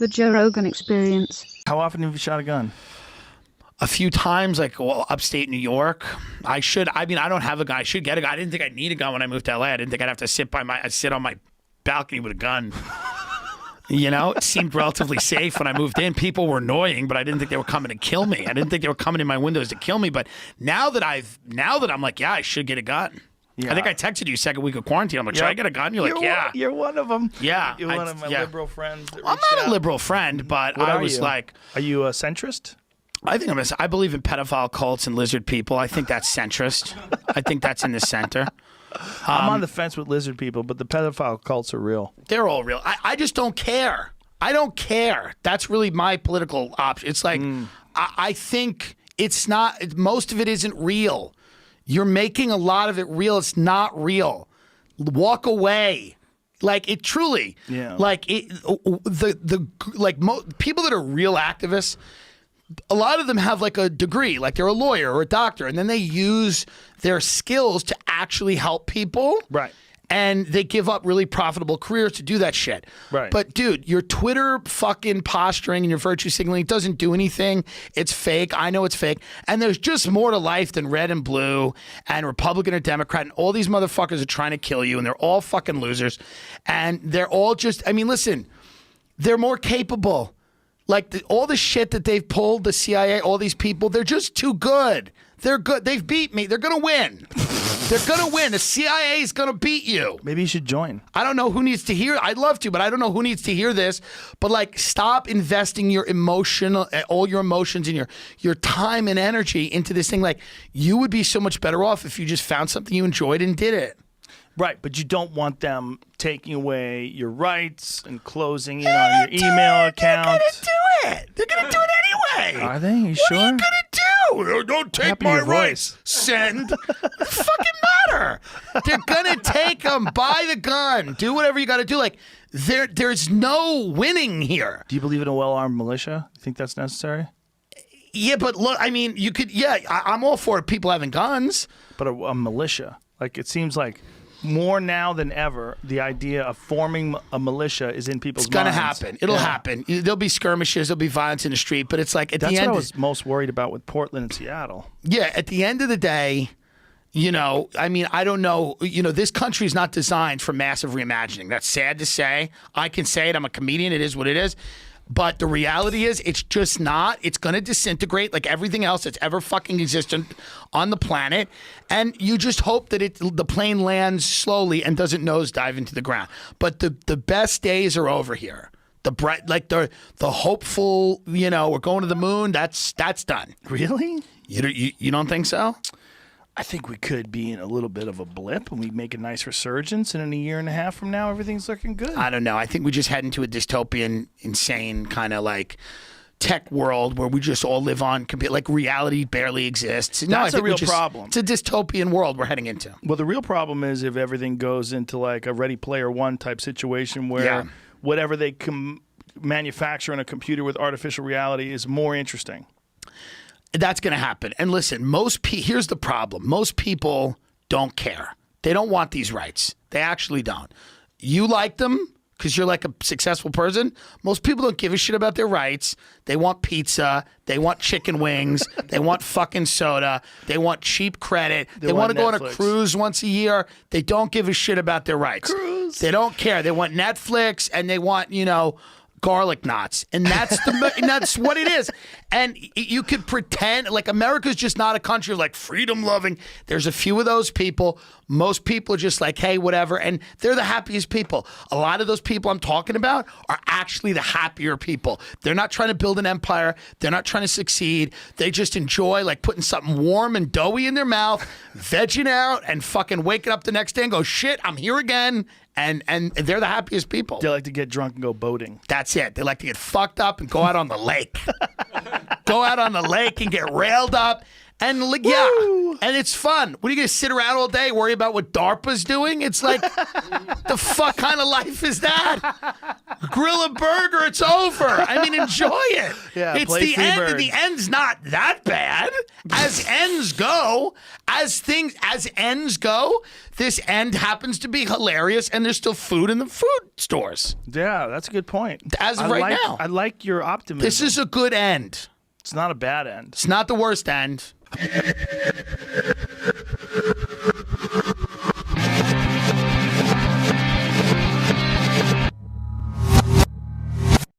The Joe Rogan Experience. How often have you shot a gun? A few times, like upstate New York. I don't have a gun. I should get a gun. I didn't think I'd need a gun when I moved to LA. I didn't think I'd have to sit on my balcony with a gun. You know, it seemed relatively safe when I moved in. People were annoying, but I didn't think they were coming to kill me. I didn't think they were coming in my windows to kill me. But now that I'm like, yeah, I should get a gun. Yeah. I think I texted you second week of quarantine. I'm like, should I get a gun? You're like, yeah. You're one of them. Yeah. You're one of my liberal friends. I'm not a liberal friend, but I was like. Are you a centrist? I believe in pedophile cults and lizard people. I think that's centrist. I think that's in the center. I'm on the fence with lizard people, but the pedophile cults are real. They're all real. I just don't care. I don't care. That's really my political option. It's like, I think it's not, most of it isn't real. You're making a lot of it real. It's not real. Walk away. Like it truly, like people that are real activists, a lot of them have like a degree, like they're a lawyer or a doctor, and then they use their skills to actually help people. Right. And they give up really profitable careers to do that shit. Right. But dude, your Twitter fucking posturing and your virtue signaling doesn't do anything. It's fake. I know it's fake. And there's just more to life than red and blue and Republican or Democrat. And all these motherfuckers are trying to kill you, and they're all fucking losers. And they're all just, I mean, listen, they're more capable. Like all the shit that they've pulled, the CIA, all these people, they're just too good. They're good. They've beat me. They're going to win. They're going to win. The CIA is going to beat you. Maybe you should join. I don't know who needs to hear. I'd love to, but I don't know who needs to hear this. But like, stop investing your all your emotions and your time and energy into this thing. Like, you would be so much better off if you just found something you enjoyed and did it. Right, but you don't want them taking away your rights and closing in on your email account. They're going to do it. They're going to do it anyway. Are they? You sure? What are you going to do? Don't take my rights. Send. Fucking matter. They're going to take them. Buy the gun. Do whatever you got to do. Like, there's no winning here. Do you believe in a well-armed militia? You think that's necessary? Yeah, but look, I mean, you could, I'm all for people having guns. But a militia, like it seems like more now than ever, the idea of forming a militia is in people's minds. It's going to happen. It'll happen. There'll be skirmishes. There'll be violence in the street. But it's like at the end. That's what I was most worried about with Portland and Seattle. Yeah, at the end of the day, I mean, I don't know. This country is not designed for massive reimagining. That's sad to say. I can say it. I'm a comedian. It is what it is. But the reality is, it's just not. It's going to disintegrate like everything else that's ever fucking existed on the planet. And you just hope that the plane lands slowly and doesn't nosedive into the ground. But the best days are over here. The hopeful, we're going to the moon. That's done. Really? You don't think so? I think we could be in a little bit of a blip and we make a nice resurgence, and in a year and a half from now, everything's looking good. I don't know. I think we just head into a dystopian, insane kind of like tech world where we just all live on, like reality barely exists. That's a real problem. It's a dystopian world we're heading into. Well, the real problem is if everything goes into like a Ready Player One type situation where whatever they can manufacture in a computer with artificial reality is more interesting. That's going to happen. And listen, here's the problem. Most people don't care. They don't want these rights. They actually don't. You like them because you're like a successful person. Most people don't give a shit about their rights. They want pizza. They want chicken wings. They want fucking soda. They want cheap credit. They want to go on a cruise once a year. They don't give a shit about their rights. Cruise. They don't care. They want Netflix and they want, garlic knots, and that's what it is. And you could pretend like America's just not a country of like freedom loving. There's a few of those people. Most people are just like, hey, whatever, and they're the happiest people. A lot of those people I'm talking about are actually the happier people. They're not trying to build an empire. They're not trying to succeed. They just enjoy like putting something warm and doughy in their mouth, vegging out, and fucking waking up the next day and go, shit, I'm here again. And they're the happiest people. They like to get drunk and go boating. That's it. They like to get fucked up and go out on the lake. Go out on the lake and get railed up And and it's fun. What are you gonna sit around all day worry about what DARPA's doing? It's like, the fuck kind of life is that? Grill a burger, it's over. I mean, enjoy it. Yeah, it's play the end, Freebird. and the end's not that bad. As ends go, as ends go, this end happens to be hilarious, and there's still food in the food stores. Yeah, that's a good point. As of right now. I like your optimism. This is a good end. It's not a bad end. It's not the worst end.